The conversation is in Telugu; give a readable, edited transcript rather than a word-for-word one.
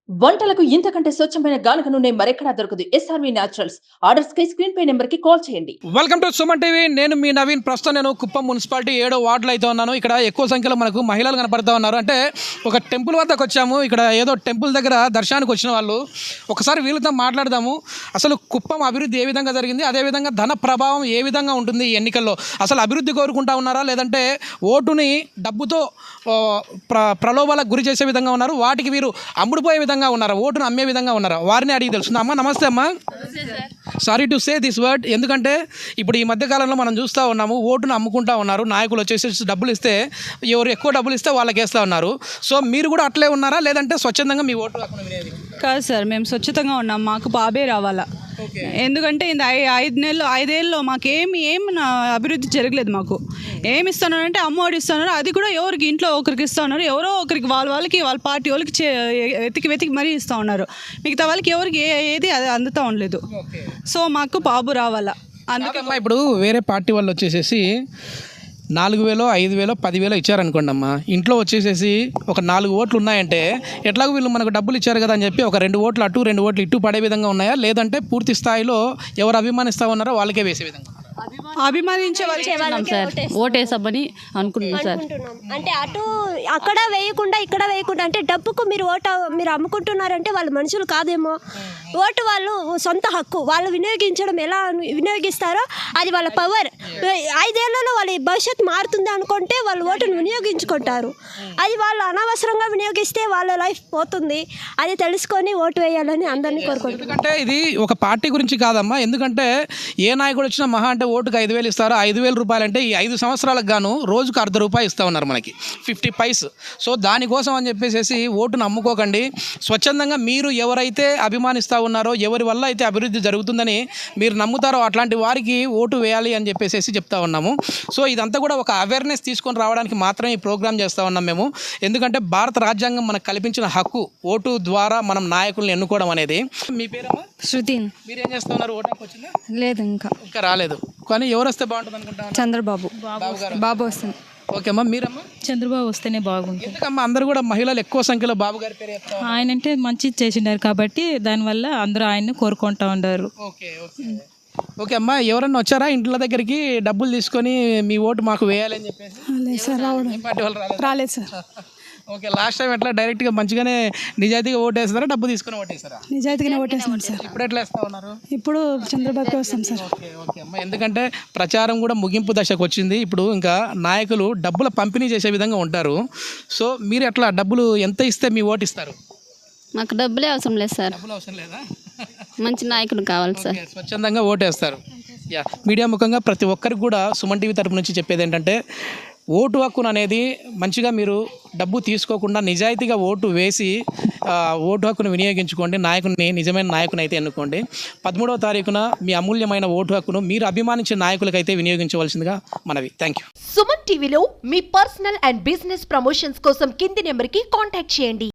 వంటలకు ఇంతకంటే స్వచ్ఛమైన గానుగ నూనె మరెక్కడా దొరకదు. SRV naturals. ఆర్డర్స్ కై స్క్రీన్ పై నెంబర్ కి కాల్ చేయండి. Welcome to Suman TV. నేను మీ నవీన్. ప్రస్తుతం నేను కుప్పం మున్సిపాలిటీ 7వ వార్డులో అయితే ఉన్నాను. ఇక్కడ ఎక్కువ సంఖ్యలో మనకు మహిళలు కనపడుతూ ఉన్నారు. అంటే ఒక టెంపుల్ వద్దకు వచ్చాము. ఇక్కడ ఏదో టెంపుల్ దగ్గర దర్శనానికి వచ్చిన వాళ్ళు. ఒకసారి వీళ్ళతో మాట్లాడదాము. అసలు కుప్పం అభివృద్ధి ఏ విధంగా జరిగింది, అదేవిధంగా ధన ప్రభావం ఏ విధంగా ఉంటుంది ఈ ఎన్నికల్లో. అసలు అభివృద్ధి కోరుకుంటా ఉన్నారా, లేదంటే ఓటుని డబ్బుతో ప్రలోభాలకు గురి చేసే విధంగా ఉన్నారు, వాటికి వీరు అమ్ముడుపోయే విధంగా ఉన్నారా, ఓటును అమ్మే విధంగా ఉన్నారా, వారిని అడిగి తెలుస్తుంది. అమ్మ నమస్తే. అమ్మ sorry to say this word, ఎందుకంటే ఇప్పుడు ఈ మధ్యకాలంలో మనం చూస్తూ ఉన్నాము, ఓటును అమ్ముకుంటా ఉన్నారు. నాయకులు వచ్చేసి డబ్బులు ఇస్తే, ఎవరు ఎక్కువ డబ్బులు ఇస్తే వాళ్ళకి వేస్తూ ఉన్నారు. సో మీరు కూడా అట్లే ఉన్నారా, లేదంటే స్వచ్ఛందంగా మీ ఓటు హక్కును వినేది? కాదు సార్, మేము స్వచ్ఛతంగా ఉన్నాం. మాకు బాబే రావాలా. ఎందుకంటే ఇది 5 ఏళ్ళలో మాకేమి అభివృద్ధి జరగలేదు. మాకు ఏమి ఇస్తున్నారు, అమ్మఒడి ఇస్తున్నారు. అది కూడా ఎవరికి ఇంట్లో ఒకరికి ఇస్తూ ఉన్నారు. ఎవరో ఒకరికి వాళ్ళకి వాళ్ళ పార్టీ వాళ్ళకి వెతికి మరీ ఇస్తూ ఉన్నారు. మిగతా వాళ్ళకి ఎవరికి ఏది అది అందుతూ ఉండలేదు. సో మాకు బాబు రావాలా. అందుకే ఇప్పుడు వేరే పార్టీ వాళ్ళు వచ్చేసేసి 4,000, 5,000, 10,000 ఇచ్చారనుకోండి అమ్మ, ఇంట్లో వచ్చేసేసి ఒక 4 ఓట్లు ఉన్నాయంటే ఎట్లాగో వీళ్ళు మనకు డబ్బులు ఇచ్చారు కదా అని చెప్పి ఒక 2 ఓట్లు అటు 2 ఓట్లు ఇటు పడే విధంగా ఉన్నాయా, లేదంటే పూర్తి స్థాయిలో ఎవరు అభిమానిస్తూ ఉన్నారో వాళ్ళకే వేసే విధంగా? అభిమానించే వాళ్ళు సార్, ఓటేసామని అనుకుంటున్నాం సార్. అంటే అక్కడ వేయకుండా ఇక్కడ వేయకుండా, అంటే డబ్బుకు మీరు మీరు అమ్ముకుంటున్నారంటే వాళ్ళు మనుషులు కాదేమో. ఓటు వాళ్ళు సొంత హక్కు, వాళ్ళు వినియోగించడం ఎలా వినియోగిస్తారో అది వాళ్ళ పవర్. 5 ఏళ్లలో వాళ్ళ భవిష్యత్తు మారుతుంది అనుకుంటే వాళ్ళు ఓటును వినియోగించుకుంటారు. అది వాళ్ళు అనవసరంగా వినియోగిస్తే వాళ్ళ లైఫ్ పోతుంది. అది తెలుసుకొని ఓటు వేయాలని అందరినీ కోరుకుంటున్నారు. ఎందుకంటే ఇది ఒక పార్టీ గురించి కాదమ్మా. ఎందుకంటే ఏ నాయకుడు వచ్చినా మహా అంటే ఓటుకు 5,000 ఇస్తారు. 5,000 రూపాయలు అంటే ఈ 5 సంవత్సరాలకు గాను రోజుకు ₹1 ఇస్తూ ఉన్నారు మనకి, 50 పైస్. సో దానికోసం అని చెప్పేసి ఓటును అమ్ముకోకండి. స్వచ్ఛందంగా మీరు ఎవరైతే అభిమానిస్తూ ఉన్నారో, ఎవరి వల్ల అయితే అభివృద్ధి జరుగుతుందని మీరు నమ్ముతారో అట్లాంటి వారికి ఓటు వేయాలి అని చెప్పేసి చెప్తా ఉన్నాము. సో ఇదంతా కూడా ఒక అవేర్నెస్ తీసుకొని రావడానికి మాత్రమే ఈ ప్రోగ్రామ్ చేస్తూ ఉన్నాం మేము. ఎందుకంటే భారత రాజ్యాంగం మనకు కల్పించిన హక్కు ఓటు ద్వారా మనం నాయకుల్ని ఎన్నుకోవడం అనేది. మీ పేరమ్మా? శృతి. మీరేం చేస్తూ ఉన్నారు? ఓటానికి వచ్చిందా? లేదు, ఇంకా రాలేదు. కానీ ఎవరు వస్తే బాగుంటుంది అనుకుంటా? చంద్రబాబు. బాబు వస్తుంది. ఓకే అమ్మా, మీరమ్మా? చంద్రబాబు వస్తేనే బాగుంటుంది. ఎందుకమ్మా అందరూ కూడా మహిళలు ఎక్కువ సంఖ్యలో బాబు గారి పేరు చెప్తారు? ఆయన అంటే మంచి చేసిండారు కాబట్టి దానివల్ల అందరూ ఆయన్ని కోరుకుంటా ఉన్నారు. ఓకే ఓకే ఓకే అమ్మా, ఎవరన్నా వచ్చారా ఇంట్లో దగ్గరికి డబ్బులు తీసుకొని మీ ఓటు మాకు వేయాలని చెప్పేసి? లేదు సార్, ఏం పార్టీ వాళ్ళు రాలేదు సార్. ఓకే, లాస్ట్ టైం ఎట్లా డైరెక్ట్గా మంచిగానే నిజాయితీగా ఓటేస్తారా, డబ్బు తీసుకుని ఓటేస్తారా? నిజాయితీగానే ఓటేస్తాం సార్. ఇప్పుడు ఎట్లా వేస్తా ఉన్నారు? ఇప్పుడు చంద్రబాబుకి వస్తాం సార్. ఓకే ఓకే అమ్మా, ఎందుకంటే ప్రచారం కూడా ముగింపు దశకు వచ్చింది. ఇప్పుడు ఇంకా నాయకులు డబ్బుల పంపిణీ చేసే విధంగా ఉంటారు. సో మీరు ఎట్లా డబ్బులు ఎంత ఇస్తే మీ ఓటు ఇస్తారు? మాకు డబ్బులే అవసరం లేదు సార్. డబ్బులు అవసరం లేదా? మంచి నాయకుడు కావాలి సార్. స్వచ్ఛందంగా ఓటేస్తారు. మీడియా ముఖంగా ప్రతి ఒక్కరికి కూడా సుమన్ టీవీ తరపు నుంచి చెప్పేది ఏంటంటే, ఓటు హక్కును అనేది మంచిగా మీరు డబ్బు తీసుకోకుండా నిజాయితీగా ఓటు వేసి ఓటు హక్కును వినియోగించుకోండి. నాయకుని, నిజమైన నాయకుని అయితే ఎన్నుకోండి. 13వ తారీఖున మీ అమూల్యమైన ఓటు హక్కును మీరు అభిమానించే నాయకులకైతే వినియోగించవలసిందిగా మనవి. Thank you. సుమన్ టీవీలో మీ పర్సనల్ అండ్ బిజినెస్ ప్రమోషన్స్ కోసం కింది నెంబర్కి కాంటాక్ట్ చేయండి.